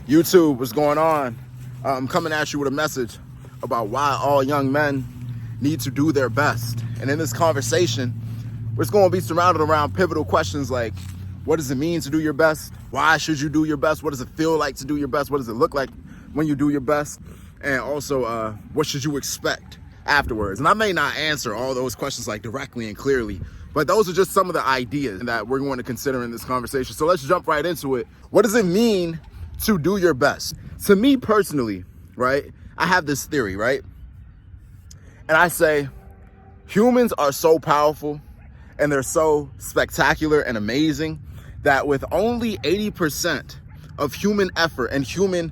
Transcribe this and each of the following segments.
YouTube, what's going on? I'm coming at you with a message about why all young men need to do their best. And in this conversation, we're going to be surrounded around pivotal questions like, what does it mean to do your best? Why should you do your best? What does it feel like to do your best? What does it look like when you do your best? And also, what should you expect afterwards? And I may not answer all those questions like directly and clearly, but those are just some of the ideas that we're going to consider in this conversation. So let's jump right into it. What does it mean to do your best? To me personally, right, I have this theory, right? And I say humans are so powerful and they're so spectacular and amazing that with only 80% of human effort and human,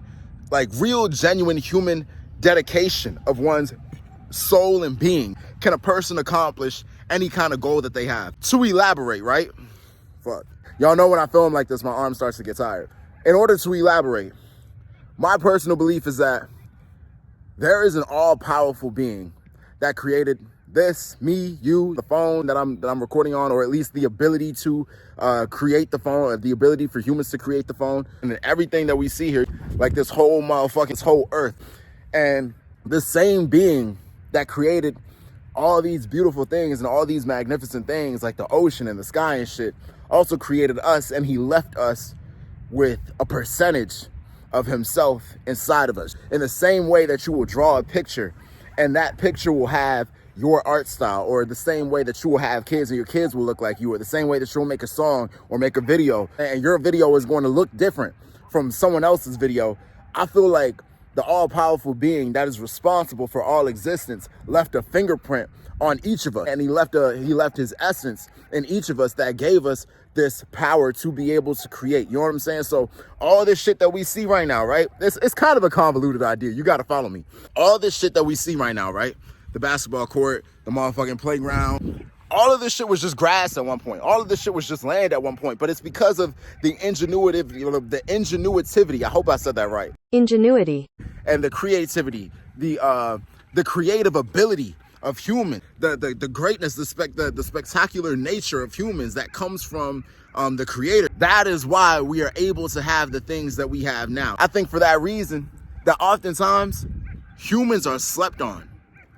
like real, genuine human dedication of one's soul and being, can a person accomplish any kind of goal that they have. To elaborate, right? Fuck. Y'all know when I film like this, my arm starts to get tired. In order to elaborate, my personal belief is that there is an all-powerful being that created this, me, you, the phone that I'm recording on, or at least the ability to create the phone, or the ability for humans to create the phone, and everything that we see here, like this whole motherfucking, this whole earth. And the same being that created all these beautiful things and all these magnificent things, like the ocean and the sky and shit, also created us, and he left us with a percentage of himself inside of us. In the same way that you will draw a picture and that picture will have your art style, or the same way that you will have kids and your kids will look like you, or the same way that you'll make a song or make a video and your video is going to look different from someone else's video, I feel like the all-powerful being that is responsible for all existence left a fingerprint on each of us, and he left his essence in each of us that gave us this power to be able to create. You know what I'm saying? So all this shit that we see right now, right? It's kind of a convoluted idea. You got to follow me. All this shit that we see right now, right? The basketball court, the motherfucking playground, all of this shit was just grass at one point. All of this shit was just land at one point. But it's because of the ingenuitivity. I hope I said that right. Ingenuity. And the creativity, the creative ability of humans, the greatness, the spectacular nature of humans that comes from the creator. That is why we are able to have the things that we have now. I think for that reason that oftentimes humans are slept on.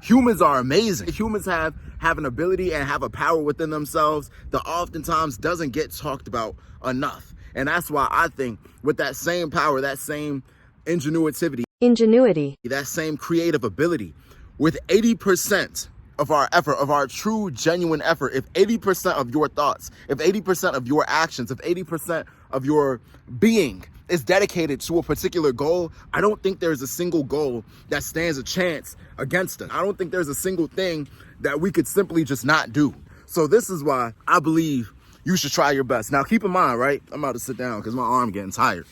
Humans are amazing. Humans have an ability and have a power within themselves that oftentimes doesn't get talked about enough. And that's why I think with that same power, that same ingenuity, that same creative ability, with 80% of our effort, of our true, genuine effort, if 80% of your thoughts, if 80% of your actions, if 80% of your being is dedicated to a particular goal, I don't think there's a single goal that stands a chance against us. I don't think there's a single thing that we could simply just not do. So this is why I believe you should try your best. Now, keep in mind, right? I'm about to sit down because my arm getting tired.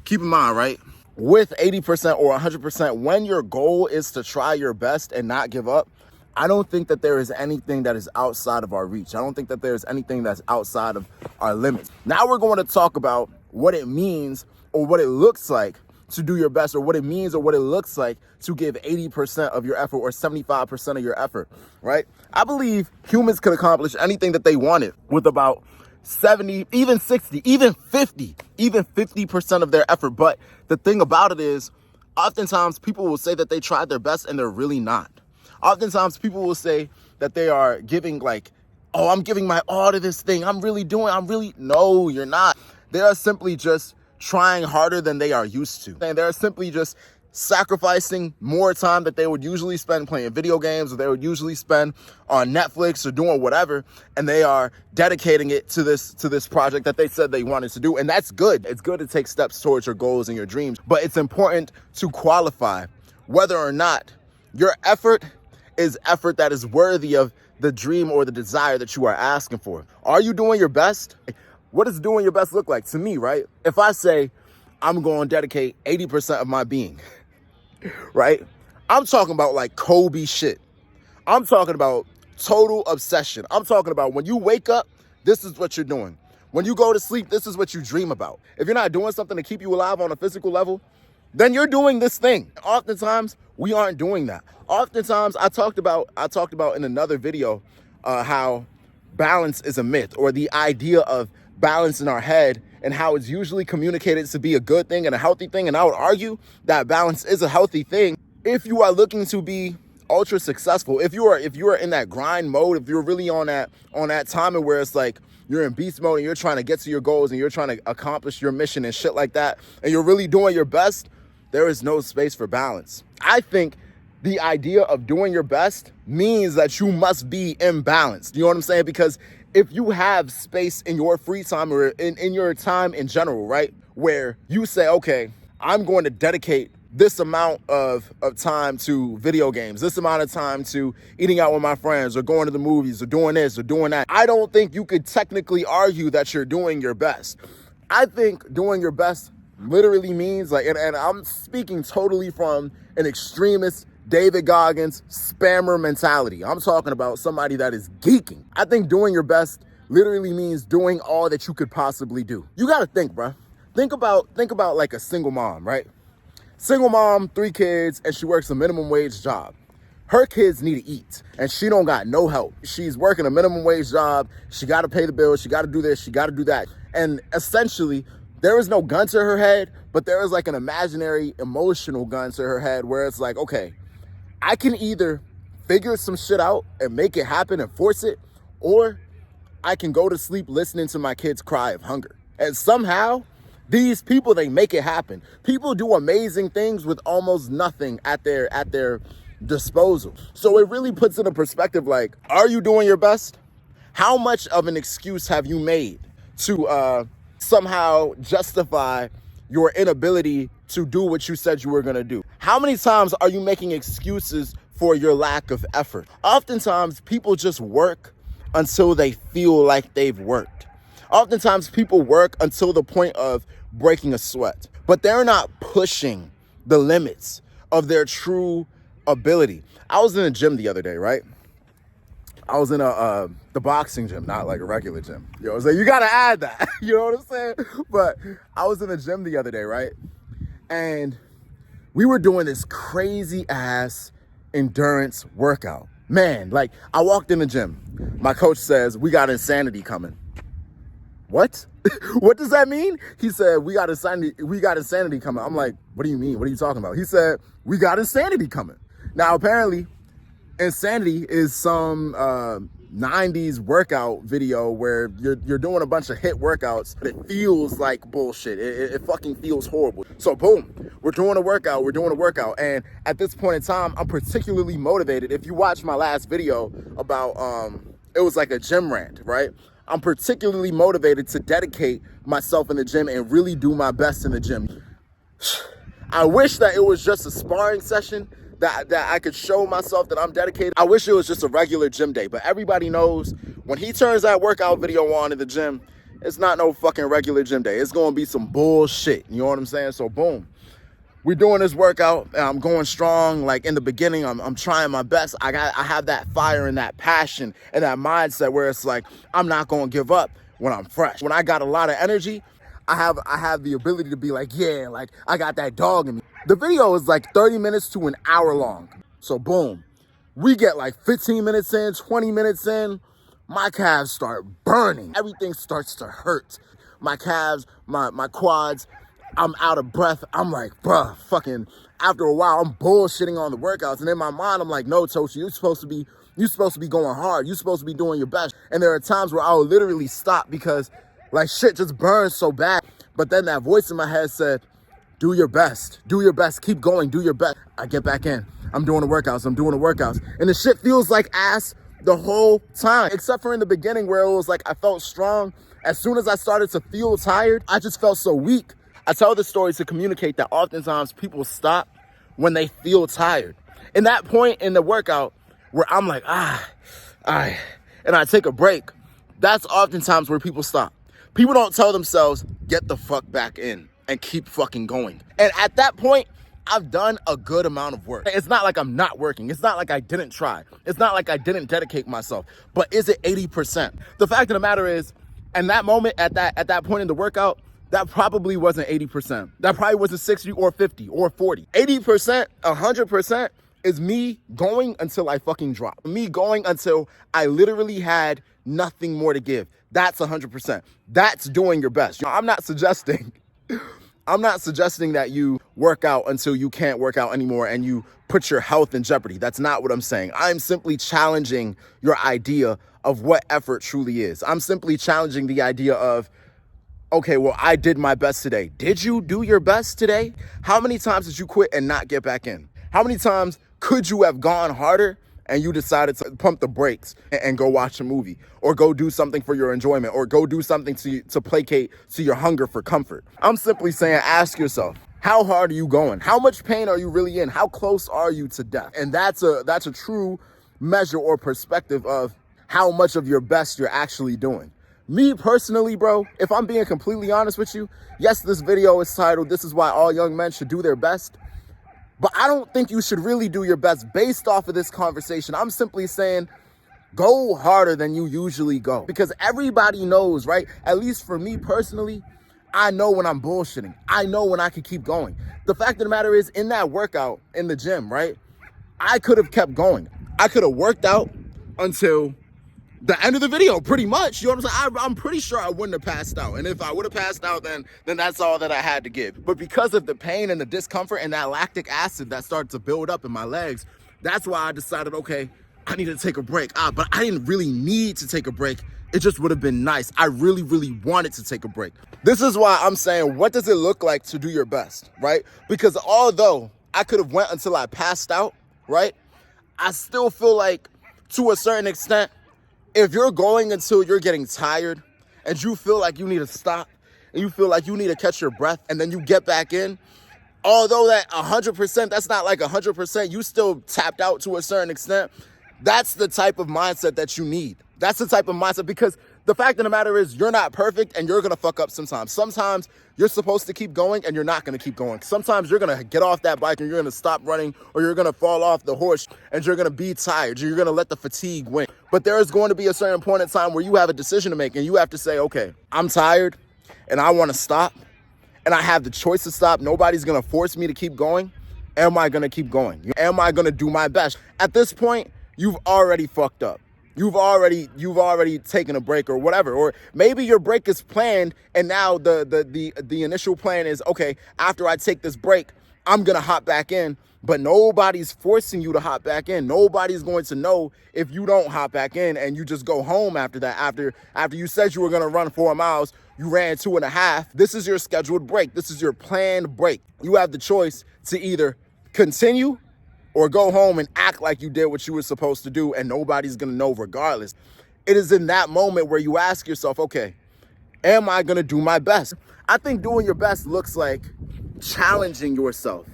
Keep in mind, right? With 80% or 100%, when your goal is to try your best and not give up, I don't think that there is anything that is outside of our reach. I don't think that there's anything that's outside of our limits. Now we're going to talk about what it means or what it looks like to do your best, or what it means or what it looks like to give 80% of your effort or 75% of your effort, right? I believe humans could accomplish anything that they wanted with about 70, even 60, even 50% of their effort. But the thing about it is, oftentimes people will say that they tried their best and they're really not. Oftentimes people will say that they are giving like, oh, I'm giving my all to this thing. No, you're not. They are simply just trying harder than they are used to. And they're simply just sacrificing more time that they would usually spend playing video games, or they would usually spend on Netflix or doing whatever, and they are dedicating it to this project that they said they wanted to do. And that's good. It's good to take steps towards your goals and your dreams, but it's important to qualify whether or not your effort is effort that is worthy of the dream or the desire that you are asking for. Are you doing your best? What does doing your best look like to me, right? If I say I'm going to dedicate 80% of my being, right? I'm talking about like Kobe shit. I'm talking about total obsession. I'm talking about when you wake up, this is what you're doing. When you go to sleep, this is what you dream about. If you're not doing something to keep you alive on a physical level, then you're doing this thing. Oftentimes, we aren't doing that. Oftentimes, I talked about in another video how balance is a myth, or the idea of balance in our head and how it's usually communicated to be a good thing and a healthy thing. And I would argue that balance is a healthy thing if you are looking to be ultra successful. If you are in that grind mode, if you're really on that timing where it's like you're in beast mode and you're trying to get to your goals and you're trying to accomplish your mission and shit like that, and you're really doing your best, there is no space for balance. I think the idea of doing your best means that you must be imbalanced. You know what I'm saying? Because if you have space in your free time or in your time in general, right, where you say, okay, I'm going to dedicate this amount of time to video games, this amount of time to eating out with my friends or going to the movies or doing this or doing that, I don't think you could technically argue that you're doing your best. I think doing your best literally means like, and I'm speaking totally from an extremist David Goggins spammer mentality. I'm talking about somebody that is geeking. I think doing your best literally means doing all that you could possibly do. You got to think, bro. Think about like a single mom, right? Single mom, 3 kids, and she works a minimum wage job. Her kids need to eat, and she don't got no help. She's working a minimum wage job. She got to pay the bills. She got to do this. She got to do that. And essentially, there is no gun to her head, but there is like an imaginary emotional gun to her head where it's like, okay, I can either figure some shit out and make it happen and force it, or I can go to sleep listening to my kids cry of hunger. And somehow, these people, they make it happen. People do amazing things with almost nothing at their disposal. So it really puts in a perspective like, are you doing your best? How much of an excuse have you made to somehow justify your inability to do what you said you were going to do? How many times are you making excuses for your lack of effort? Oftentimes, people just work until they feel like they've worked. Oftentimes, people work until the point of breaking a sweat, but they're not pushing the limits of their true ability. I was in a gym the other day, right? I was in the boxing gym, not like a regular gym. You know what I'm saying? You got to add that. You know what I'm saying? But I was in a gym the other day, right? And we were doing this crazy ass endurance workout. Man, like I walked in the gym. My coach says, we got insanity coming. What? What does that mean? He said, we got insanity coming. I'm like, what do you mean? What are you talking about? He said, we got insanity coming. Now, apparently, insanity is some 90s workout video where you're doing a bunch of hit workouts, but it feels like bullshit. It fucking feels horrible. So boom, we're doing a workout. And at this point in time, I'm particularly motivated. If you watch my last video about, it was like a gym rant, right? I'm particularly motivated to dedicate myself in the gym and really do my best in the gym. I wish that it was just a sparring session, that I could show myself that I'm dedicated. I wish it was just a regular gym day, but everybody knows when he turns that workout video on in the gym, it's not no fucking regular gym day. It's gonna be some bullshit, you know what I'm saying? So boom, we're doing this workout and I'm going strong. Like in the beginning, I'm trying my best. I have that fire and that passion and that mindset where it's like, I'm not gonna give up when I'm fresh. When I got a lot of energy, I have the ability to be like, yeah, like I got that dog in me. The video is like 30 minutes to an hour long. So boom, we get like 15 minutes in, 20 minutes in, my calves start burning. Everything starts to hurt. My calves, my quads, I'm out of breath. I'm like, bruh, fucking, after a while, I'm bullshitting on the workouts. And in my mind, I'm like, no, Toshi, you're supposed to be going hard. You're supposed to be doing your best. And there are times where I'll literally stop because like shit just burns so bad. But then that voice in my head said, do your best, keep going, do your best. I get back in, I'm doing the workouts. And the shit feels like ass the whole time, except for in the beginning where it was like, I felt strong. As soon as I started to feel tired, I just felt so weak. I tell this story to communicate that oftentimes people stop when they feel tired. In that point in the workout where I'm like, and I take a break, that's oftentimes where people stop. People don't tell themselves, get the fuck back in and keep fucking going. And at that point, I've done a good amount of work. It's not like I'm not working. It's not like I didn't try. It's not like I didn't dedicate myself. But is it 80%? The fact of the matter is, in that moment, at that point in the workout, that probably wasn't 80%. That probably wasn't 60 or 50 or 40. 80%, 100% is me going until I fucking drop. Me going until I literally had nothing more to give. That's 100%. That's doing your best. I'm not suggesting that you work out until you can't work out anymore and you put your health in jeopardy. That's not what I'm saying. I'm simply challenging your idea of what effort truly is. I'm simply challenging the idea of, okay, well, I did my best today. Did you do your best today? How many times did you quit and not get back in? How many times could you have gone harder and you decided to pump the brakes and go watch a movie or go do something for your enjoyment or go do something to placate to your hunger for comfort? I'm simply saying, ask yourself, how hard are you going? How much pain are you really in? How close are you to death? And that's a true measure or perspective of how much of your best you're actually doing. Me personally, bro, if I'm being completely honest with you, yes, this video is titled, "This is why all young men should do their best." But I don't think you should really do your best based off of this conversation. I'm simply saying, go harder than you usually go. Because everybody knows, right? At least for me personally, I know when I'm bullshitting. I know when I can keep going. The fact of the matter is, in that workout in the gym, right? I could have kept going. I could have worked out until the end of the video, pretty much. You know what I'm saying? I'm pretty sure I wouldn't have passed out. And if I would have passed out, then that's all that I had to give. But because of the pain and the discomfort and that lactic acid that started to build up in my legs, that's why I decided, okay, I need to take a break. But I didn't really need to take a break. It just would have been nice. I really, really wanted to take a break. This is why I'm saying, what does it look like to do your best, right? Because although I could have went until I passed out, right? I still feel like, to a certain extent, if you're going until you're getting tired and you feel like you need to stop and you feel like you need to catch your breath and then you get back in, although that 100%, that's not like 100%, you still tapped out to a certain extent, that's the type of mindset that you need. That's the type of mindset, because the fact of the matter is, you're not perfect and you're going to fuck up sometimes. Sometimes you're supposed to keep going and you're not going to keep going. Sometimes you're going to get off that bike and you're going to stop running, or you're going to fall off the horse and you're going to be tired. You're going to let the fatigue win. But there is going to be a certain point in time where you have a decision to make and you have to say, okay, I'm tired and I want to stop and I have the choice to stop. Nobody's going to force me to keep going. Am I going to keep going? Am I going to do my best? At this point, you've already fucked up. You've already taken a break or whatever, or maybe your break is planned and now the initial plan is, okay, after I take this break, I'm gonna hop back in, but nobody's forcing you to hop back in. Nobody's going to know if you don't hop back in and you just go home after that. After you said you were gonna run 4 miles, you ran 2.5. This is your scheduled break. This is your planned break. You have the choice to either continue or go home and act like you did what you were supposed to do and nobody's gonna know regardless. It is in that moment where you ask yourself, okay, am I gonna do my best? I think doing your best looks like challenging yourself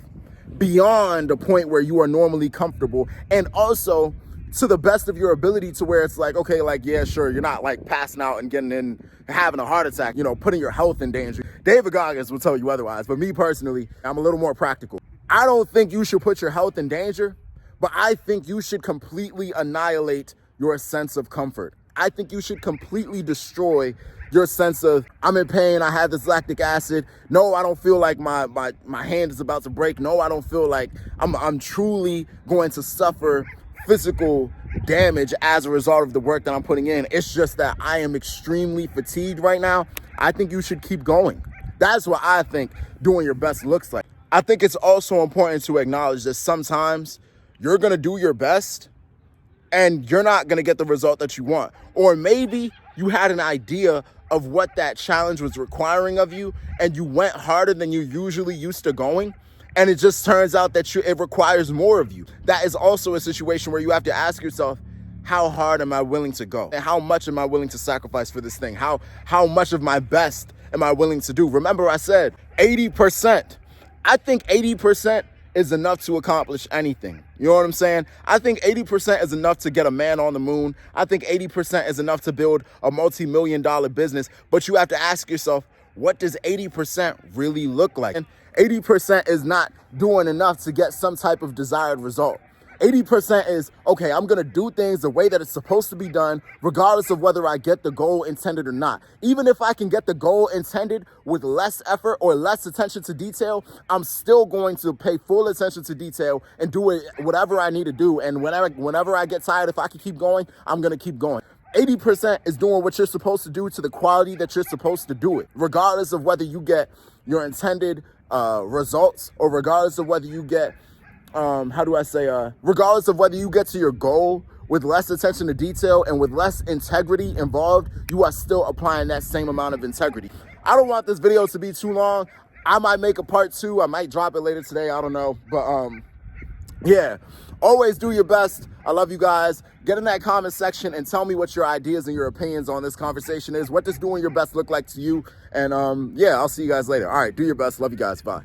beyond the point where you are normally comfortable, and also to the best of your ability, to where it's like, okay, like, yeah, sure, you're not like passing out and getting in, having a heart attack, putting your health in danger. David Goggins will tell you otherwise, but me personally, I'm a little more practical. I don't think you should put your health in danger, but I think you should completely annihilate your sense of comfort. I think you should completely destroy your sense of, I'm in pain, I have this lactic acid. No, I don't feel like my hand is about to break. No, I don't feel like I'm truly going to suffer physical damage as a result of the work that I'm putting in. It's just that I am extremely fatigued right now. I think you should keep going. That's what I think doing your best looks like. I think it's also important to acknowledge that sometimes you're going to do your best and you're not going to get the result that you want. Or maybe you had an idea of what that challenge was requiring of you and you went harder than you usually used to going, and it just turns out that it requires more of you. That is also a situation where you have to ask yourself, how hard am I willing to go? And how much am I willing to sacrifice for this thing? How much of my best am I willing to do? Remember, I said 80%. I think 80% is enough to accomplish anything. You know what I'm saying? I think 80% is enough to get a man on the moon. I think 80% is enough to build a multi-million-dollar business. But you have to ask yourself, what does 80% really look like? And 80% is not doing enough to get some type of desired result. 80% is, okay, I'm gonna do things the way that it's supposed to be done, regardless of whether I get the goal intended or not. Even if I can get the goal intended with less effort or less attention to detail, I'm still going to pay full attention to detail and do it whatever I need to do. And whenever I get tired, if I can keep going, I'm gonna keep going. 80% is doing what you're supposed to do to the quality that you're supposed to do it, regardless of whether you get your intended results, or regardless of whether you get, regardless of whether you get to your goal with less attention to detail and with less integrity involved, you are still applying that same amount of integrity. I don't want this video to be too long. I might make a part 2. I might drop it later today. I don't know. But yeah, always do your best. I love you guys. Get in that comment section and tell me what your ideas and your opinions on this conversation is. What does doing your best look like to you? And yeah, I'll see you guys later. All right, do your best. Love you guys. Bye.